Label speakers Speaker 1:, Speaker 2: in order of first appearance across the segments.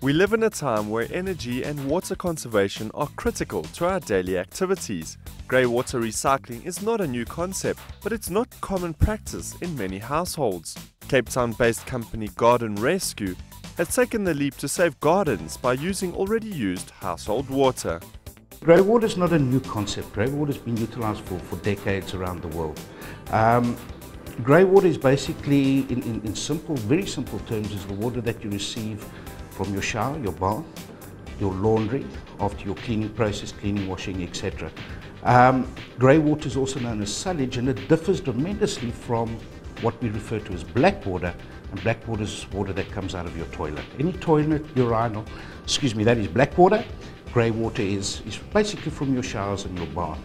Speaker 1: We live in a time where energy and water conservation are critical to our daily activities. Grey water recycling is not a new concept, but it's not common practice in many households. Cape Town-based company Garden ResQ has taken the leap to save gardens by using already used household water.
Speaker 2: Grey water is not a new concept. Grey water has been utilised for decades around the world. Grey water is basically, in simple, very simple terms, is the water that you receive from your shower, your bath, your laundry, after your cleaning process, cleaning, washing, etc. Grey water is also known as sullage, and it differs tremendously from what we refer to as black water. And black water is water that comes out of your toilet. Any toilet, urinal, that is black water. Grey water is basically from your showers and your bath.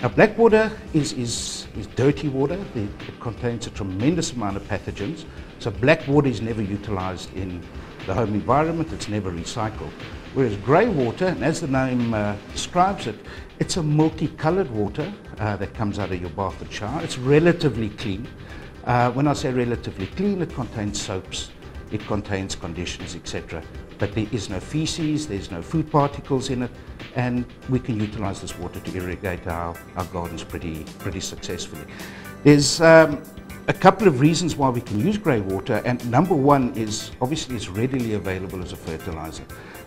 Speaker 2: Now, black water is dirty water. It contains a tremendous amount of pathogens. So black water is never utilized in the home environment. It's never recycled. Whereas grey water, and as the name describes it, it's a multicolored water that comes out of your bath and shower. It's relatively clean. When I say relatively clean, it contains soaps, it contains conditioners, etc. But there is no feces, there's no food particles in it, and we can utilize this water to irrigate our gardens pretty successfully. There's a couple of reasons why we can use grey water, and number one is obviously it's readily available as a fertilizer.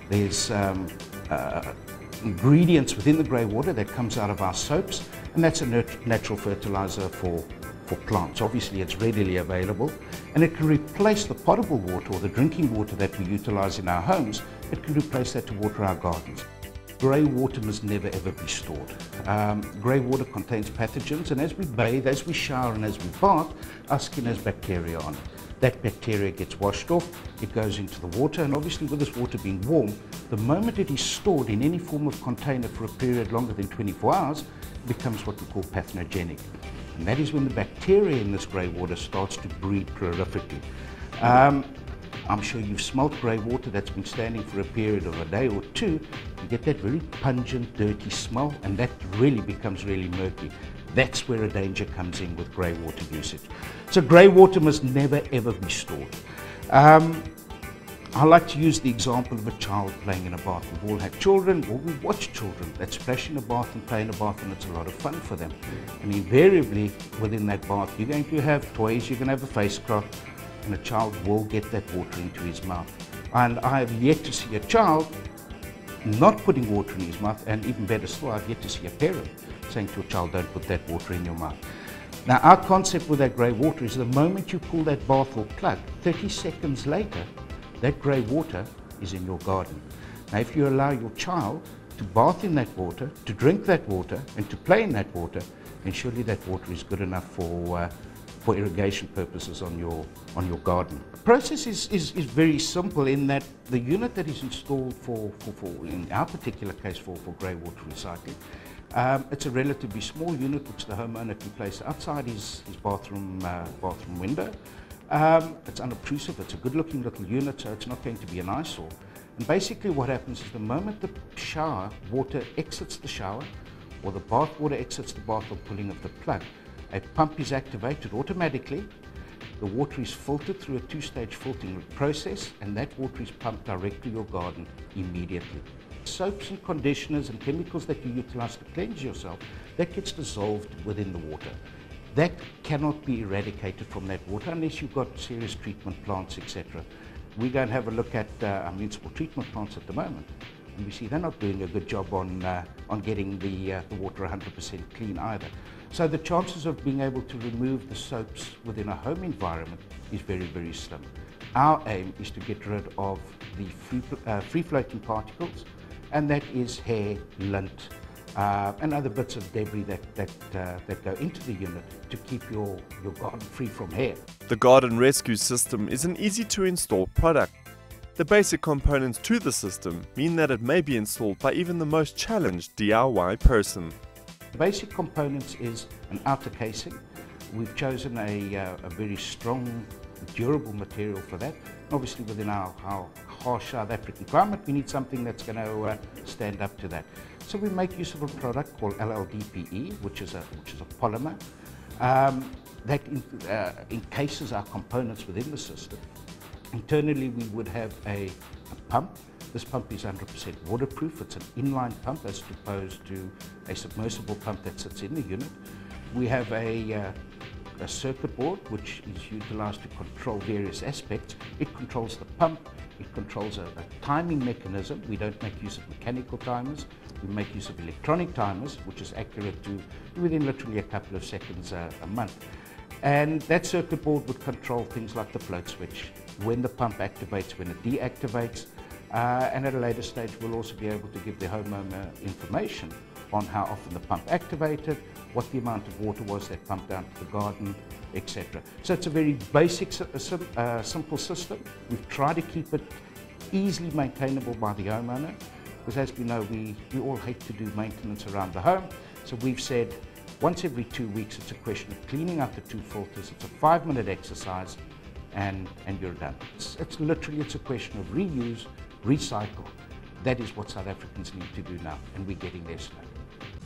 Speaker 2: There's ingredients within the grey water that comes out of our soaps, and that's a natural fertilizer for plants. Obviously it's readily available, and it can replace the potable water or the drinking water that we utilize in our homes. It can replace that to water our gardens. Grey water must never ever be stored. Grey water contains pathogens, and as we bathe, as we shower and as we bath, our skin has bacteria on it. That bacteria gets washed off, it goes into the water, and obviously with this water being warm, the moment it is stored in any form of container for a period longer than 24 hours, it becomes what we call pathogentic. And that is when the bacteria in this grey water starts to breed prolifically. I'm sure you've smelt grey water that's been standing for a period of a day or two. You get that very pungent, dirty smell, and that really becomes really murky. That's where a danger comes in with grey water usage. So grey water must never ever be stored. I like to use the example of a child playing in a bath. We've all had children, or we watch children that splash in a bath and play in a bath, and it's a lot of fun for them. And invariably within that bath you're going to have toys, you're going to have a face cloth, and a child will get that water into his mouth. And I have yet to see a child not putting water in his mouth, and even better still, I've yet to see a parent saying to a child, don't put that water in your mouth. Now, our concept with that grey water is the moment you pull that bath or plug, 30 seconds later, that grey water is in your garden. Now, if you allow your child to bath in that water, to drink that water, and to play in that water, then surely that water is good enough for irrigation purposes on your garden. The process is very simple in that the unit that is installed in our particular case for grey water recycling, it's a relatively small unit which the homeowner can place outside his bathroom window. It's unobtrusive, it's a good looking little unit, so it's not going to be an eyesore. And basically what happens is the moment the shower water exits the shower, or the bath water exits the bath or pulling of the plug, a pump is activated automatically. The water is filtered through a two-stage filtering process, and that water is pumped directly to your garden immediately. Soaps and conditioners and chemicals that you utilize to cleanse yourself, that gets dissolved within the water. That cannot be eradicated from that water unless you've got serious treatment plants, etc. We go and have a look at our municipal treatment plants at the moment, and we see they're not doing a good job on getting the water 100% clean either. So the chances of being able to remove the soaps within a home environment is very, very slim. Our aim is to get rid of the free-floating particles, and that is hair, lint, and other bits of debris that go into the unit to keep your garden free from hair.
Speaker 1: The Garden ResQ system is an easy-to-install product. The basic components to the system mean that it may be installed by even the most challenged DIY person.
Speaker 2: The basic components is an outer casing. We've chosen a very strong, durable material for that. Obviously within our harsh South African climate, we need something that's going to stand up to that. So we make use of a product called LLDPE, which is a polymer that encases our components within the system. Internally, we would have a pump. This pump is 100% waterproof. It's an inline pump as opposed to a submersible pump that sits in the unit. We have a circuit board which is utilized to control various aspects. It controls the pump, it controls a timing mechanism. We don't make use of mechanical timers, we make use of electronic timers, which is accurate to within literally a couple of seconds a month. And that circuit board would control things like the float switch, when the pump activates, when it deactivates, and at a later stage we'll also be able to give the homeowner information on how often the pump activated, what the amount of water was that pumped down to the garden, etc. So it's a very basic, simple system. We've tried to keep it easily maintainable by the homeowner, because as we know, we all hate to do maintenance around the home. So we've said once every 2 weeks, it's a question of cleaning out the 2 filters. It's a 5-minute exercise, and you're done. It's literally a question of reuse, recycle. That is what South Africans need to do now, and we're getting there slowly.